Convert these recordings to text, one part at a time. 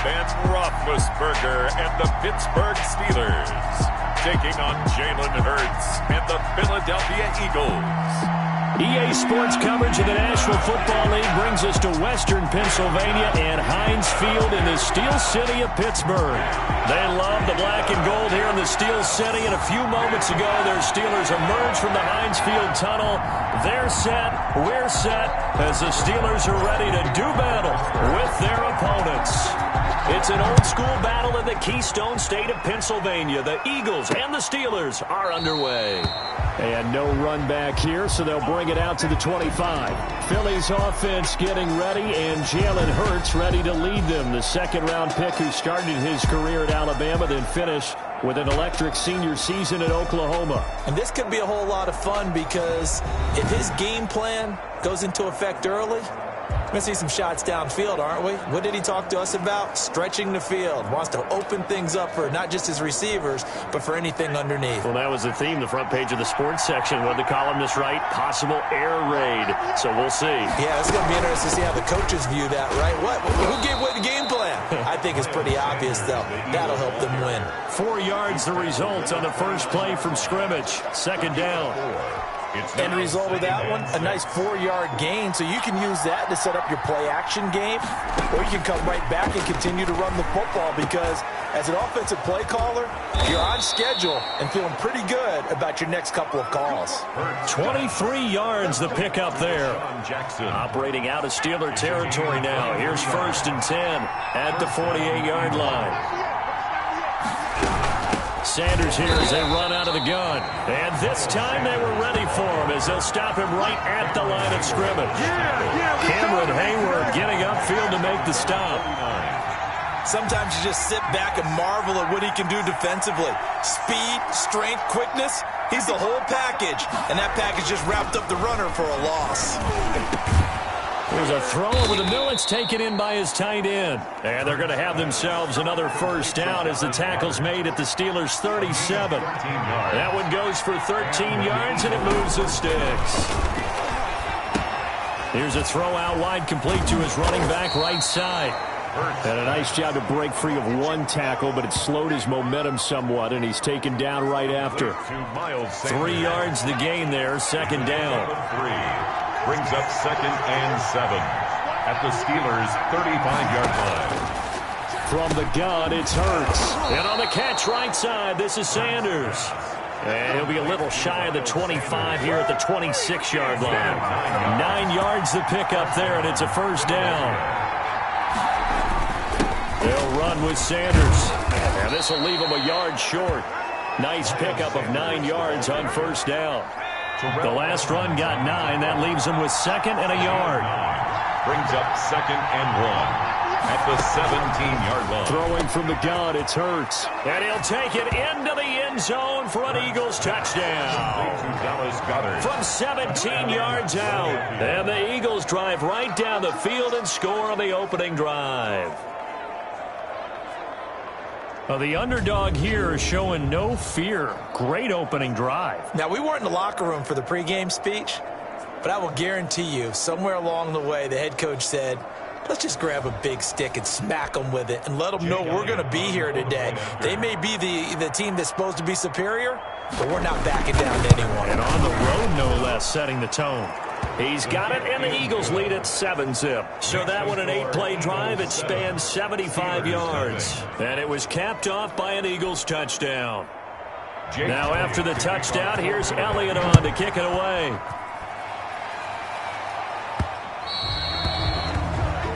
Ben Roethlisberger and the Pittsburgh Steelers taking on Jalen Hurts and the Philadelphia Eagles. EA Sports coverage of the National Football League brings us to Western Pennsylvania and Heinz Field in the Steel City of Pittsburgh. They love the black and gold here in the Steel City, and a few moments ago their Steelers emerged from the Heinz Field tunnel. They're set, we're set, as the Steelers are ready to do battle with their opponents. It's an old-school battle in the Keystone State of Pennsylvania. The Eagles and the Steelers are underway. And no run back here, so they'll bring it out to the 25. Philly's offense getting ready, and Jalen Hurts ready to lead them. The second-round pick who started his career at Alabama, then finished with an electric senior season at Oklahoma. And this could be a whole lot of fun because if his game plan goes into effect early, we're going to see some shots downfield, aren't we? What did he talk to us about? Stretching the field. Wants to open things up for not just his receivers, but for anything underneath. Well, that was the theme, the front page of the sports section. What the columnist write? Possible air raid. So we'll see. Yeah, it's going to be interesting to see how the coaches view that, right? Who gave away the game plan? I think it's pretty obvious, though. That'll help them win. 4 yards the result on the first play from scrimmage. Second down. End result of that one, a nice 4-yard gain, so you can use that to set up your play-action game, or you can come right back and continue to run the football because as an offensive play caller, you're on schedule and feeling pretty good about your next couple of calls. 23 yards the pickup there. Operating out of Steeler territory now. Here's 1st and 10 at the 48-yard line. Sanders here as they run out of the gun. And this time they were ready for him as they'll stop him right at the line of scrimmage. Cameron Hayward getting upfield to make the stop. Sometimes you just sit back and marvel at what he can do defensively. Speed, strength, quickness, he's the whole package. And that package just wrapped up the runner for a loss. There's a throw over the middle. It's taken in by his tight end. And they're going to have themselves another first down as the tackle's made at the Steelers' 37. That one goes for 13 yards, and it moves the sticks. Here's a throw out wide, complete to his running back right side. And a nice job to break free of one tackle, but it slowed his momentum somewhat, and he's taken down right after. 3 yards the gain there, second down. Brings up 2nd and 7 at the Steelers' 35-yard line. From the gun, it's Hurts. And on the catch right side, this is Sanders. And he'll be a little shy of the 25 here at the 26-yard line. 9 yards the pickup there, and it's a first down. They'll run with Sanders. And this will leave him a yard short. Nice pickup of 9 yards on first down. The last run got 9. That leaves him with 2nd and a yard. Brings up 2nd and 1 at the 17-yard line. Throwing from the gun, it's Hurts. And he'll take it into the end zone for an Eagles touchdown. From 17 yards out. And the Eagles drive right down the field and score on the opening drive. Well, the underdog here is showing no fear. Great opening drive. Now, we weren't in the locker room for the pregame speech, but I will guarantee you, somewhere along the way, the head coach said, let's just grab a big stick and smack them with it and let them know we're going to be here today. They may be the team that's supposed to be superior, but we're not backing down to anyone. And on the road, no less, setting the tone. He's got it, and the Eagles lead at 7-zip. So that one, an 8-play drive. It spans 75 yards. And it was capped off by an Eagles touchdown. Now after the touchdown, here's Elliott on to kick it away.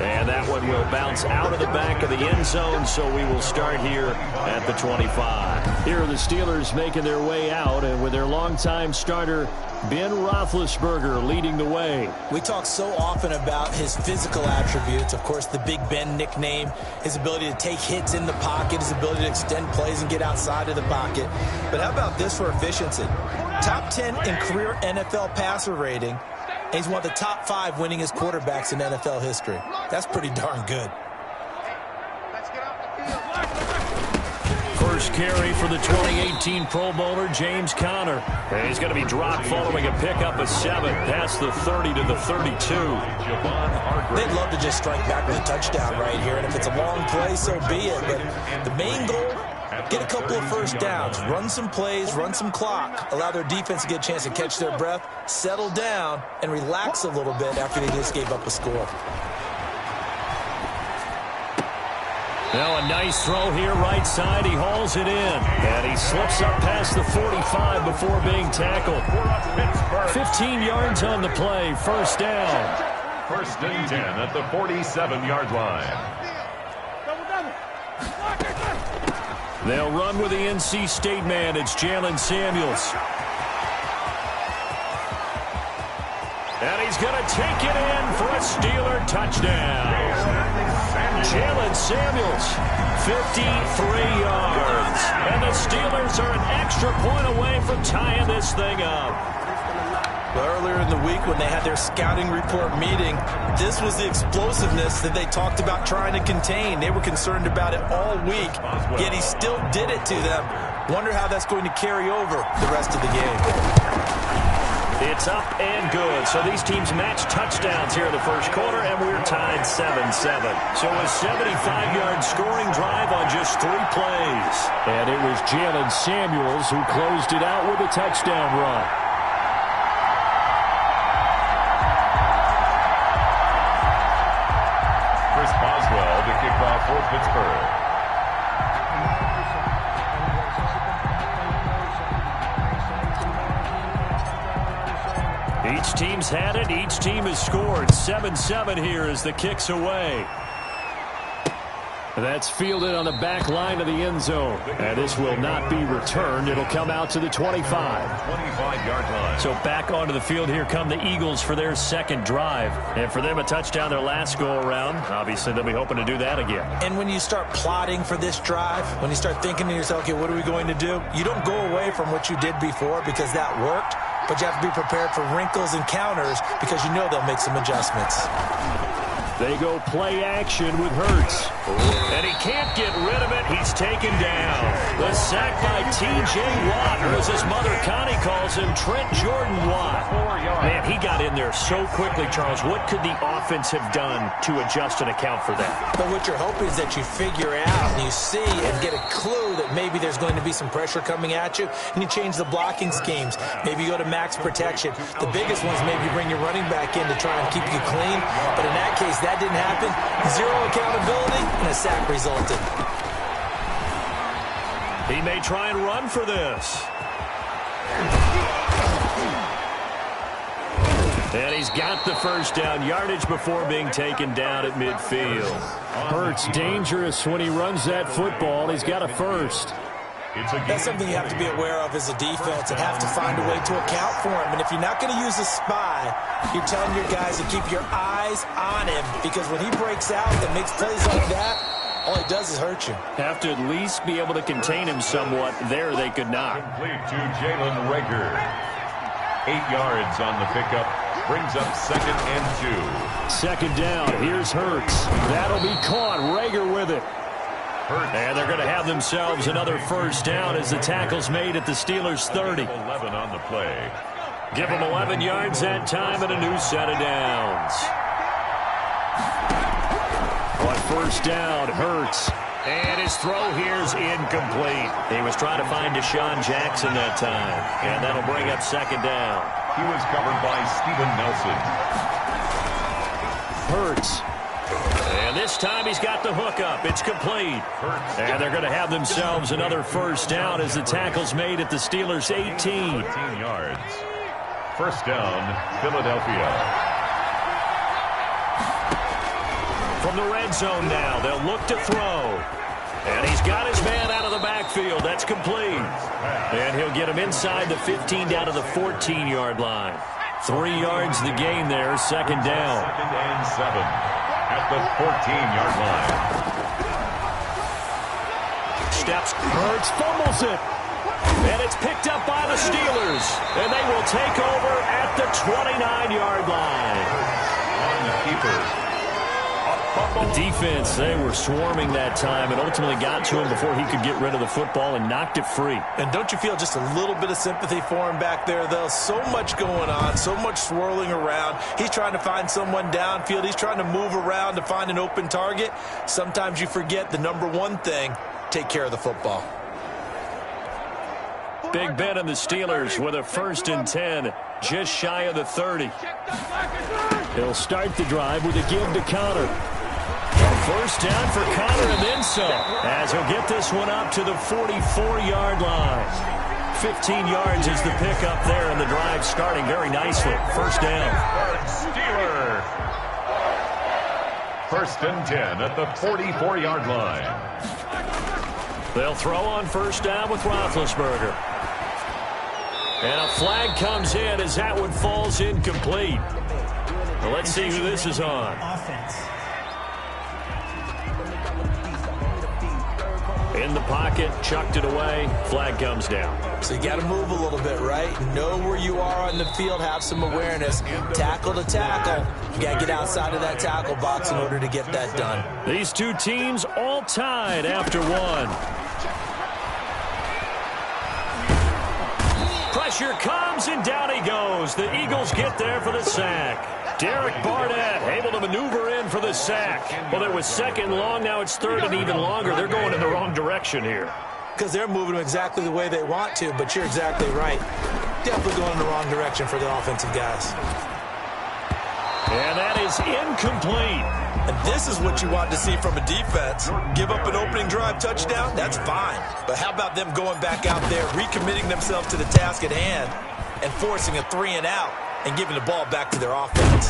And that one will bounce out of the back of the end zone, so we will start here at the 25. Here are the Steelers making their way out, and with their longtime starter, Ben Roethlisberger, leading the way. We talk so often about his physical attributes. Of course, the Big Ben nickname, his ability to take hits in the pocket, his ability to extend plays and get outside of the pocket. But how about this for efficiency? Top 10 in career NFL passer rating. And he's one of the top 5 winningest quarterbacks in NFL history. That's pretty darn good. first carry for the 2018 Pro Bowler, James Conner. And he's going to be dropped following a pickup of 7 past the 30 to the 32. They'd love to just strike back with a touchdown right here, and if it's a long play, so be it. But the main goal, get a couple of first downs, run some plays, run some clock, allow their defense to get a chance to catch their breath, settle down, and relax a little bit after they just gave up a score. Now a nice throw here right side. He hauls it in. And he slips up past the 45 before being tackled. 15 yards on the play. First down. First and 10 at the 47-yard line. They'll run with the NC State man. It's Jalen Samuels. And he's going to take it in for a Steeler touchdown. Jalen Samuels, 53 yards. And the Steelers are an extra point away from tying this thing up. Well, earlier in the week when they had their scouting report meeting, this was the explosiveness that they talked about trying to contain. They were concerned about it all week, yet he still did it to them. Wonder how that's going to carry over the rest of the game. It's up and good. So these teams match touchdowns here in the first quarter, and we're tied 7-7. So a 75-yard scoring drive on just 3 plays. And it was Jalen Samuels who closed it out with a touchdown run. Chris Boswell to kick off for Pittsburgh. Each team's had it. Each team has scored. 7-7 here as the kick's away. That's fielded on the back line of the end zone. And this will not be returned. It'll come out to the 25. 25-yard line. So back onto the field here come the Eagles for their second drive. And for them, a touchdown their last go-around. Obviously, they'll be hoping to do that again. And when you start plotting for this drive, when you start thinking to yourself, okay, what are we going to do? You don't go away from what you did before because that worked. But you have to be prepared for wrinkles and counters because you know they'll make some adjustments. They go play action with Hurts. And he can't get rid of it. He's taken down. The sack by T.J. Watt, or as his mother Connie calls him, Trent Jordan Watt. Man, he got in there so quickly, Charles. What could the offense have done to adjust and account for that? But what you're hoping is that you figure out and you see and get a clue that maybe there's going to be some pressure coming at you, and you change the blocking schemes. Maybe you go to max protection. The biggest ones, maybe you bring your running back in to try and keep you clean. But in that case, that didn't happen. 0 accountability, and a sack resulted. He may try and run for this. And he's got the first down yardage before being taken down at midfield. Hurts dangerous when he runs that football. He's got a first. That's something you have to be aware of as a defense and have to find a way to account for him. And if you're not going to use a spy, you're telling your guys to keep your eyes on him, because when he breaks out and makes plays like that, all he does is hurt you. Have to at least be able to contain him somewhat. There they could not. Complete to Jalen Reagor. 8 yards on the pickup. Brings up 2nd and 2. Second down. Here's Hurts. That'll be caught. Reagor with it. And they're going to have themselves another first down as the tackle's made at the Steelers' 30. 11 on the play. Give them 11 yards that time and a new set of downs. On first down, Hurts. And his throw here's incomplete. He was trying to find Deshaun Jackson that time. And that'll bring up second down. He was covered by Steven Nelson. Hurts. And this time he's got the hook up. It's complete. And they're going to have themselves another first down as the tackle's made at the Steelers' 18. 13 yards. First down, Philadelphia. From the red zone now, they'll look to throw. And he's got his man out of the backfield. That's complete. And he'll get him inside the 15 down to the 14-yard line. 3 yards the gain there, second down. 2nd and 7 at the 14-yard line. Steps, Hurts fumbles it. And it's picked up by the Steelers. And they will take over at the 29-yard line. On the keeper. A fumble Defense, they were swarming that time and ultimately got to him before he could get rid of the football and knocked it free. And don't you feel just a little bit of sympathy for him back there, though? So much going on, so much swirling around. He's trying to find someone downfield. He's trying to move around to find an open target. Sometimes you forget the number one thing, take care of the football. Big Ben and the Steelers with a 1st and 10, just shy of the 30. He'll start the drive with a give to Connor. First down for Connor and then some, as he'll get this one up to the 44-yard line. 15 yards is the pickup there, and the drive starting very nicely. First down. Steelers. 1st and 10 at the 44-yard line. They'll throw on first down with Roethlisberger. And a flag comes in as that one falls incomplete. Well, let's see who this is on. In the pocket, chucked it away, flag comes down. So you got to move a little bit, right? Know where you are on the field, have some awareness. Tackle to tackle. You got to get outside of that tackle box in order to get that done. These two teams all tied after one. Pressure comes, and down he goes. The Eagles get there for the sack. Derek Barnett able to maneuver in for the sack. Well, it was 2nd and long. Now it's 3rd and even longer. They're going in the wrong direction here. Because they're moving them exactly the way they want to, but you're exactly right. Definitely going in the wrong direction for the offensive guys. And that is incomplete. And this is what you want to see from a defense. Give up an opening drive touchdown, that's fine. But how about them going back out there, recommitting themselves to the task at hand, and forcing a 3-and-out and giving the ball back to their offense.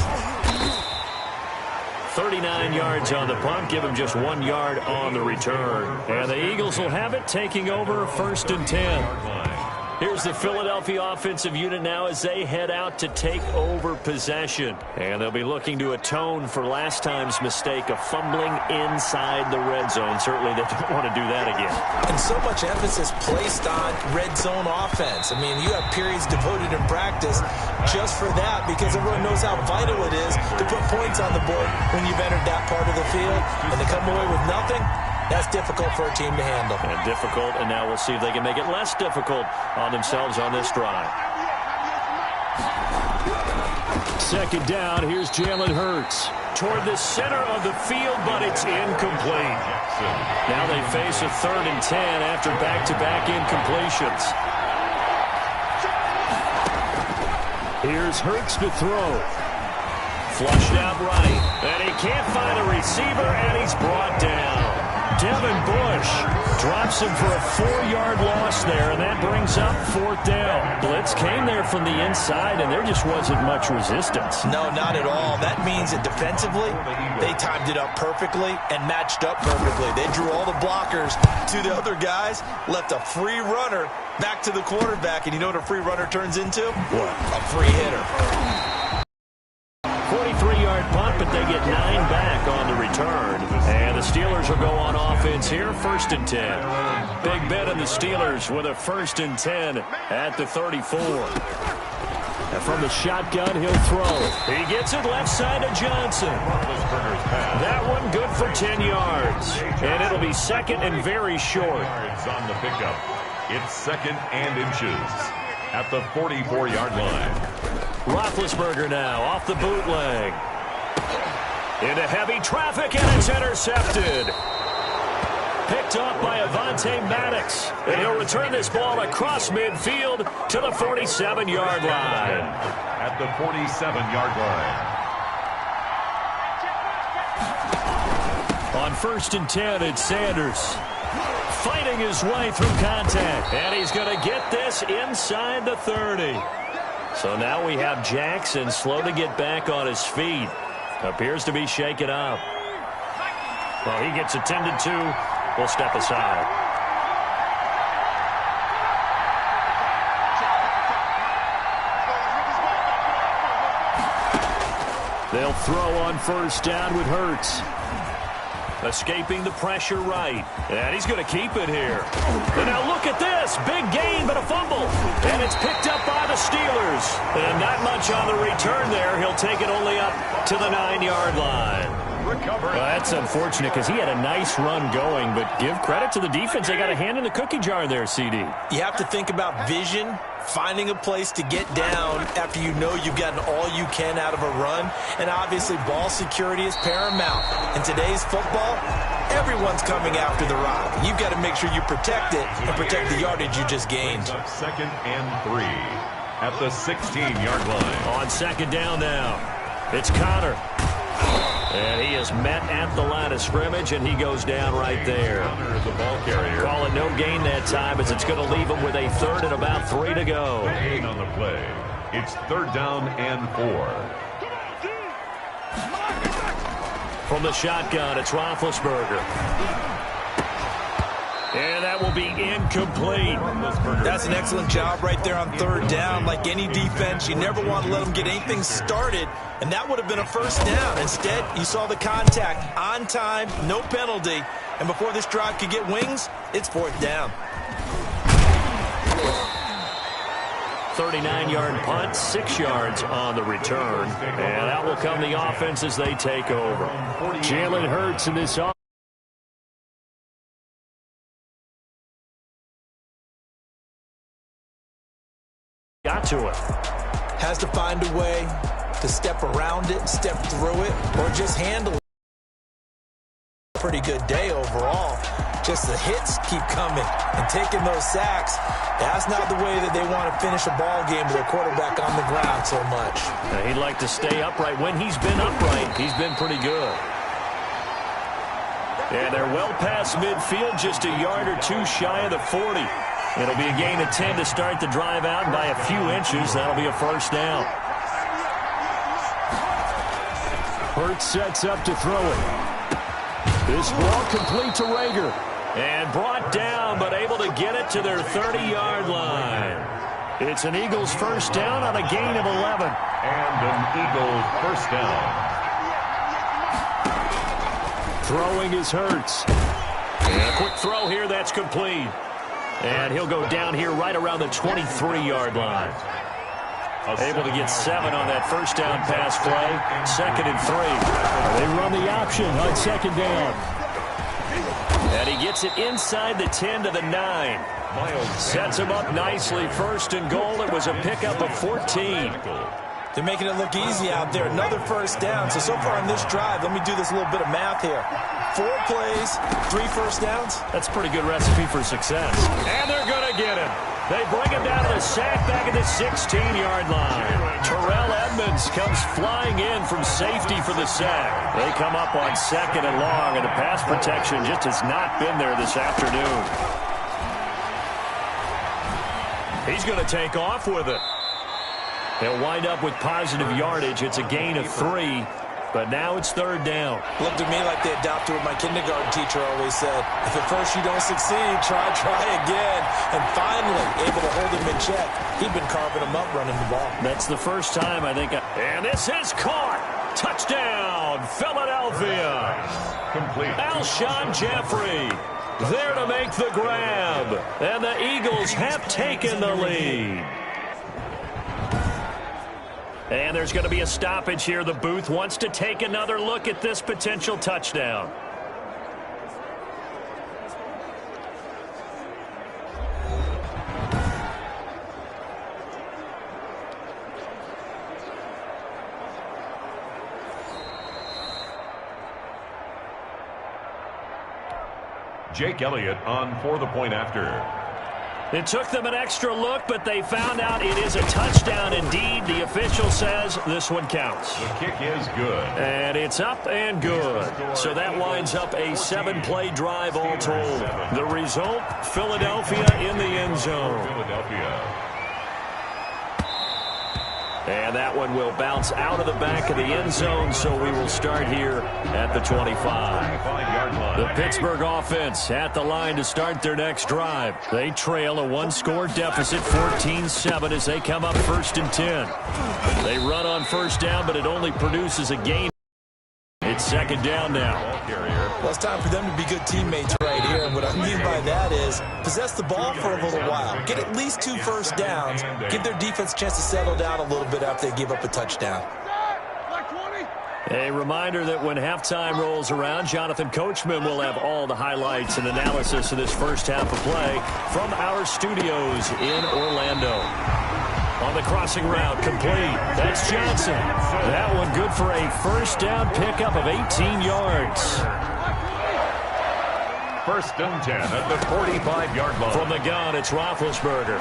39 yards on the punt, give him just 1 yard on the return. And the Eagles will have it, taking over 1st and 10. Here's the Philadelphia offensive unit now as they head out to take over possession. And they'll be looking to atone for last time's mistake of fumbling inside the red zone. Certainly they don't want to do that again. And so much emphasis placed on red zone offense. I mean, you have periods devoted in practice just for that, because everyone knows how vital it is to put points on the board when you've entered that part of the field. And to come away with nothing, that's difficult for a team to handle. And difficult, and now we'll see if they can make it less difficult on themselves on this drive. 2nd down, here's Jalen Hurts. Toward the center of the field, but it's incomplete. Now they face a 3rd and 10 after back-to-back incompletions. Here's Hurts to throw. Flushed out right, and he can't find a receiver, and he's brought down. Devin Bush drops him for a 4-yard loss there, and that brings up 4th down. Blitz came there from the inside, and there just wasn't much resistance. No, not at all. That means that defensively, they timed it up perfectly and matched up perfectly. They drew all the blockers to the other guys, left a free runner back to the quarterback, and you know what a free runner turns into? What? A free hitter. 43-yard punt, but they get 9 back on the return. And the Steelers will go on offense here, 1st and 10. Big Ben and the Steelers with a 1st and 10 at the 34. And from the shotgun, he'll throw. He gets it left side to Johnson. That one good for 10 yards. And it'll be 2nd and very short. On the pickup. It's 2nd and inches at the 44-yard line. Roethlisberger now off the bootleg. Into heavy traffic, and it's intercepted. Picked off by Avonte Maddox. And he'll return this ball across midfield to the 47-yard line. At the 47-yard line. On 1st and 10, it's Sanders. Fighting his way through contact. And he's going to get this inside the 30. So now we have Jackson slow to get back on his feet. Appears to be shaken up. Well, he gets attended to. We'll step aside. They'll throw on 1st down with Hurts. Escaping the pressure right. And he's going to keep it here. And now look at this. Big gain, but a fumble. And it's picked up by the Steelers. And not much on the return there. He'll take it only up to the 9-yard line. recovered. Well, that's unfortunate because he had a nice run going, but give credit to the defense. They got a hand in the cookie jar there, CD. You have to think about vision, finding a place to get down after you know you've gotten all you can out of a run, and obviously ball security is paramount. In today's football, everyone's coming after the rock. You've got to make sure you protect it and protect the yardage you just gained. Second and 3 at the 16-yard line. On second down now, it's Connor. And he is met at the line of scrimmage, and he goes down right there. Connor is a ball carrier. Call it no gain that time as it's going to leave him with a third and about 3 to go. Gain on the play. It's third down and 4. From the shotgun, it's Roethlisberger. And that will be incomplete. That's an excellent job right there on third down. Like any defense, you never want to let them get anything started, and that would have been a first down. Instead, you saw the contact on time, no penalty, and before this drive could get wings, it's fourth down. 39-yard punt, 6 yards on the return, and that will come the offense as they take over. Jalen Hurts in this offense. Got to it. Has to find a way to step around it, step through it, or just handle it. Pretty good day overall. Just the hits keep coming and taking those sacks. That's not the way that they want to finish a ball game with their quarterback on the ground so much. He'd like to stay upright. When he's been upright, he's been pretty good. And they're well past midfield, just a yard or two shy of the 40. It'll be a gain of 10 to start the drive out, and by a few inches, that'll be a first down. Hurts sets up to throw it. This ball complete to Rager. And brought down, but able to get it to their 30-yard line. It's an Eagles first down on a gain of 11. And an Eagles first down. Throwing is Hurts. And a quick throw here, that's complete. And he'll go down here right around the 23-yard line. Able to get 7 on that first down pass play. Second and 3. They run the option on second down. And he gets it inside the 10 to the 9. Sets him up nicely. First and goal. It was a pickup of 14. They're making it look easy out there. Another first down. So far on this drive, let me do this little bit of math here. 4 plays, 3 first downs. That's a pretty good recipe for success. And they're going to get him. They bring him down to the sack back at the 16-yard line. Terrell Edmonds comes flying in from safety for the sack. They come up on second and long, and the pass protection just has not been there this afternoon. He's going to take off with it. They'll wind up with positive yardage. It's a gain of 3, but now it's third down. Looked at me like they adopted what my kindergarten teacher always said. If at first you don't succeed, try again. And finally, able to hold him in check. He'd been carving him up running the ball. That's the first time, I think. And this is caught. Touchdown, Philadelphia. Complete. Alshon Jeffrey there to make the grab. And the Eagles have taken the lead. And there's going to be a stoppage here. The booth wants to take another look at this potential touchdown. Jake Elliott on for the point after. It took them an extra look, but they found out it is a touchdown indeed. The official says this one counts. The kick is good. And it's up and good. So that winds up a 7-play drive all told. The result, Philadelphia in the end zone. Philadelphia. And that one will bounce out of the back of the end zone, so we will start here at the 25. 25-yard line. The Pittsburgh offense at the line to start their next drive. They trail a 1-score deficit, 14-7, as they come up first and 10. They run on first down, but it only produces a gain. It's second down now. Well, it's time for them to be good teammates right here. And what I mean by that is possess the ball for a little while. Get at least 2 first downs. Give their defense a chance to settle down a little bit after they give up a touchdown. A reminder that when halftime rolls around, Jonathan Coachman will have all the highlights and analysis of this first half of play from our studios in Orlando. On the crossing route, complete. That's Johnson. That one good for a first down pickup of 18 yards. First and 10 at the 45-yard line. From the gun, it's Roethlisberger.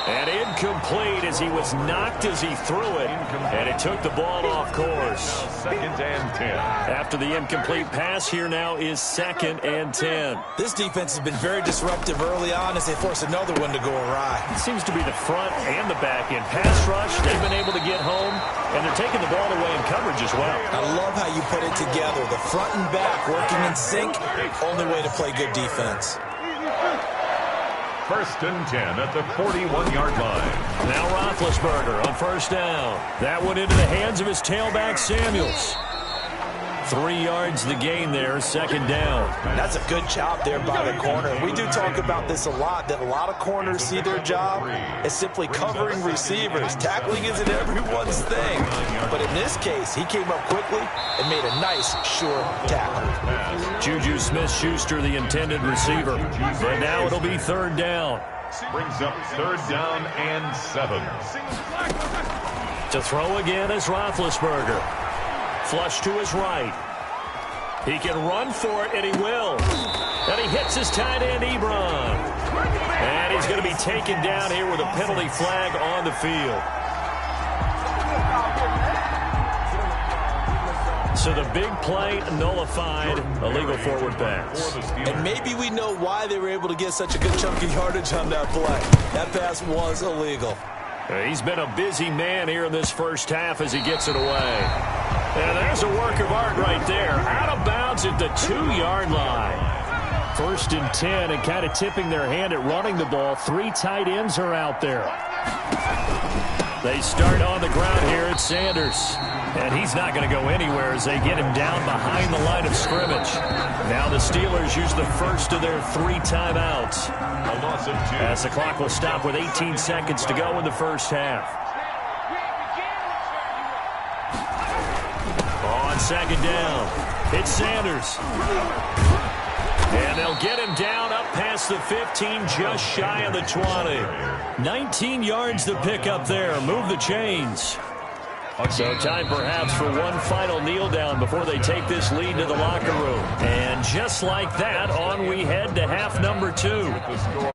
And incomplete as he was knocked as he threw it. And it took the ball off course. Second and 10. After the incomplete pass, here now is second and 10. This defense has been very disruptive early on as they force another one to go awry. It seems to be the front and the back end. Pass rush, they've been able to get home, and they're taking the ball away in coverage as well. I love how you put it together. The front and back working in sync, only way to play good defense. First and 10 at the 41-yard line. Now Roethlisberger on first down. That one into the hands of his tailback, Samuels. 3 yards the gain there, second down. That's a good job there by the corner. We do talk about this a lot, that a lot of corners see their job as simply covering receivers. Tackling isn't everyone's thing. But in this case, he came up quickly and made a nice, sure tackle. Juju Smith-Schuster, the intended receiver. But now it'll be third down. Brings up third down and 7. To throw again is Roethlisberger. Flush to his right. He can run for it, and he will. And he hits his tight end, Ebron. And he's going to be taken down here with a penalty flag on the field. So the big play nullified, illegal forward pass. And maybe we know why they were able to get such a good chunk of yardage on that play. That pass was illegal. He's been a busy man here in this first half as he gets it away. And there's a work of art right there. Out of bounds at the 2-yard line. First and 10, and kind of tipping their hand at running the ball. 3 tight ends are out there. They start on the ground here at Sanders. And he's not going to go anywhere as they get him down behind the line of scrimmage. Now the Steelers use the first of their 3 timeouts. A loss of 2. As the clock will stop with 18 seconds to go in the first half. On second down, it's Sanders. And they'll get him down up past the 15, just shy of the 20. 19 yards to pick up there. Move the chains. So time perhaps for one final kneel down before they take this lead to the locker room. And just like that, on we head to half number 2. The score